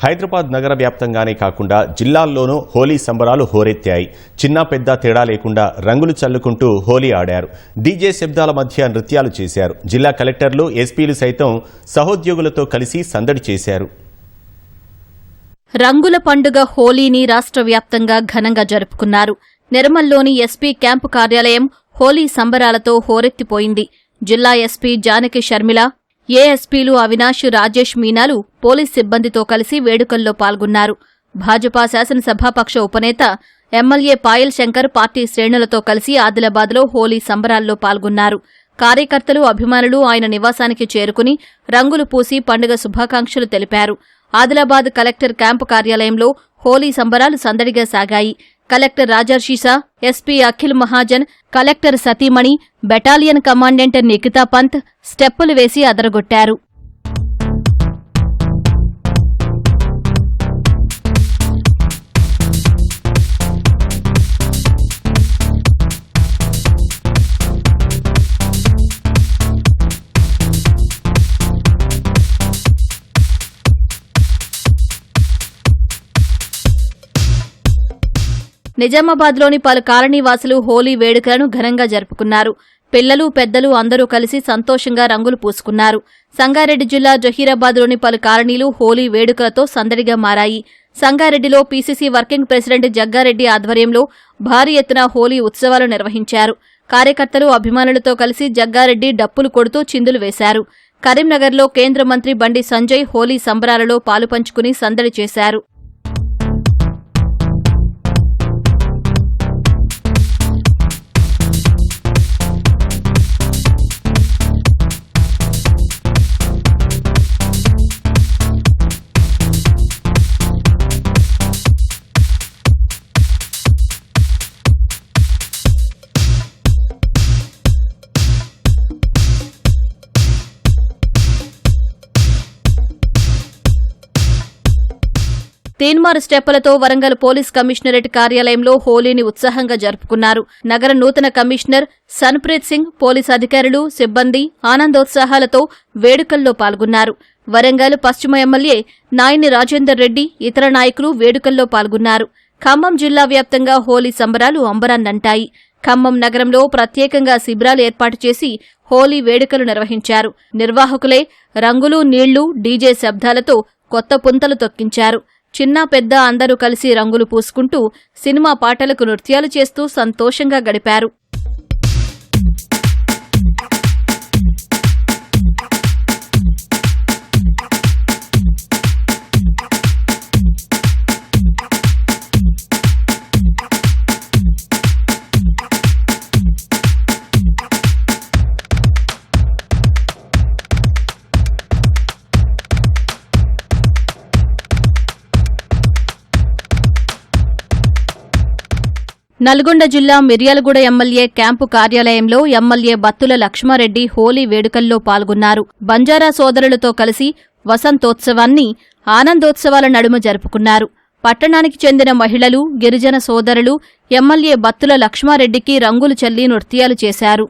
హైదరాబాద్ నగర వ్యాప్తంగానే కాకుండా జిల్లాల్లోనూ హోలీ సంబరాలు హోరెత్తాయి. చిన్న పెద్ద తేడా లేకుండా రంగులు చల్లుకుంటూ హోలీ ఆడారు. డీజే శబ్దాల మధ్య నృత్యాలు చేశారు. జిల్లా కలెక్టర్లు, ఎస్పీలు సైతం సహోద్యోగులతో కలిసి సందడి చేశారు. రంగుల పండుగ హోలీని రాష్ట్ర వ్యాప్తంగా ఘనంగా జరుపుకున్నారు. నిర్మల్లోని ఎస్పీ క్యాంపు కార్యాలయం హోలీ సంబరాలతో హోరెత్తిపోయింది. జిల్లా ఎస్పీ జానకి షర్మిల, ఏఎస్పీలు అవినాష్, రాజేష్ మీనాలు పోలీస్ సిబ్బందితో కలిసి వేడుకల్లో పాల్గొన్నారు. భాజపా శాసనసభాపక్ష ఉపనేత ఎమ్మెల్యే పాయల్ శంకర్ పార్టీ శ్రేణులతో కలిసి ఆదిలాబాద్లో హోలీ సంబరాల్లో పాల్గొన్నారు. కార్యకర్తలు, అభిమానులు ఆయన నివాసానికి చేరుకుని రంగులు పూసి పండుగ శుభాకాంక్షలు తెలిపారు. ఆదిలాబాద్ కలెక్టర్ క్యాంపు కార్యాలయంలో హోలీ సంబరాలు సందడిగా సాగాయి. Collector Rajarshi Shah, SP Akhil Mahajan, collector సతీమణి, బెటాలియన్ కమాండెంట్ నిఖితా పంత్ స్టెప్పులు వేసి అదరగొట్టారు. నిజామాబాద్లోని పలు కాలనీవాసులు హోలీ వేడుకలను ఘనంగా జరుపుకున్నారు. పిల్లలు, పెద్దలు అందరూ కలిసి సంతోషంగా రంగులు పూసుకున్నారు. సంగారెడ్డి జిల్లా జహీరాబాద్లోని పలు కాలనీలు హోలీ వేడుకలతో సందడిగా మారాయి. సంగారెడ్డిలో పీసీసీ వర్కింగ్ ప్రెసిడెంట్ జగ్గారెడ్డి ఆధ్వర్యంలో భారీ ఎత్తున హోలీ ఉత్సవాలు నిర్వహించారు. కార్యకర్తలు, అభిమానులతో కలిసి జగ్గారెడ్డి డప్పులు కొడుతూ చిందులు వేశారు. కరీంనగర్లో కేంద్ర మంత్రి బండి సంజయ్ హోలీ సంబరాలలో పాలుపంచుకుని సందడి చేశారు. తీన్మార్ స్టెప్పులతో వరంగల్ పోలీస్ కమిషనరేట్ కార్యాలయంలో హోలీని ఉత్సాహంగా జరుపుకున్నారు. నగర నూతన కమిషనర్ సన్ప్రీత్ సింగ్, పోలీస్ అధికారులు, సిబ్బంది ఆనందోత్సాహాలతో వేడుకల్లో పాల్గొన్నారు. వరంగల్ పశ్చిమ ఎమ్మెల్యే నాయని రాజేందర్ రెడ్డి, ఇతర నాయకులు వేడుకల్లో పాల్గొన్నారు. ఖమ్మం జిల్లా వ్యాప్తంగా హోలీ సంబరాలు అంబరాన్నంటాయి. ఖమ్మం నగరంలో ప్రత్యేకంగా శిబిరాలు ఏర్పాటు చేసి హోలీ వేడుకలు నిర్వహించారు. నిర్వాహకులే రంగులు, నీళ్లు, డీజే శబ్దాలతో కొత్త పుంతలు తొక్కించారు. చిన్న పెద్ద అందరూ కలిసి రంగులు పూసుకుంటూ సినిమా పాటలకు నృత్యాలు చేస్తూ సంతోషంగా గడిపారు. నల్గొండ జిల్లా మిర్యాలగూడ ఎమ్మెల్యే క్యాంపు కార్యాలయంలో ఎమ్మెల్యే బత్తుల లక్ష్మారెడ్డి హోలీ వేడుకల్లో పాల్గొన్నారు. బంజారా సోదరులతో కలిసి వసంతోత్సవాన్ని ఆనందోత్సవాల నడుమ జరుపుకున్నారు. పట్టణానికి చెందిన మహిళలు, గిరిజన సోదరులు ఎమ్మెల్యే బత్తుల లక్ష్మారెడ్డికి రంగులు చల్లి నృత్యాలు చేశారు.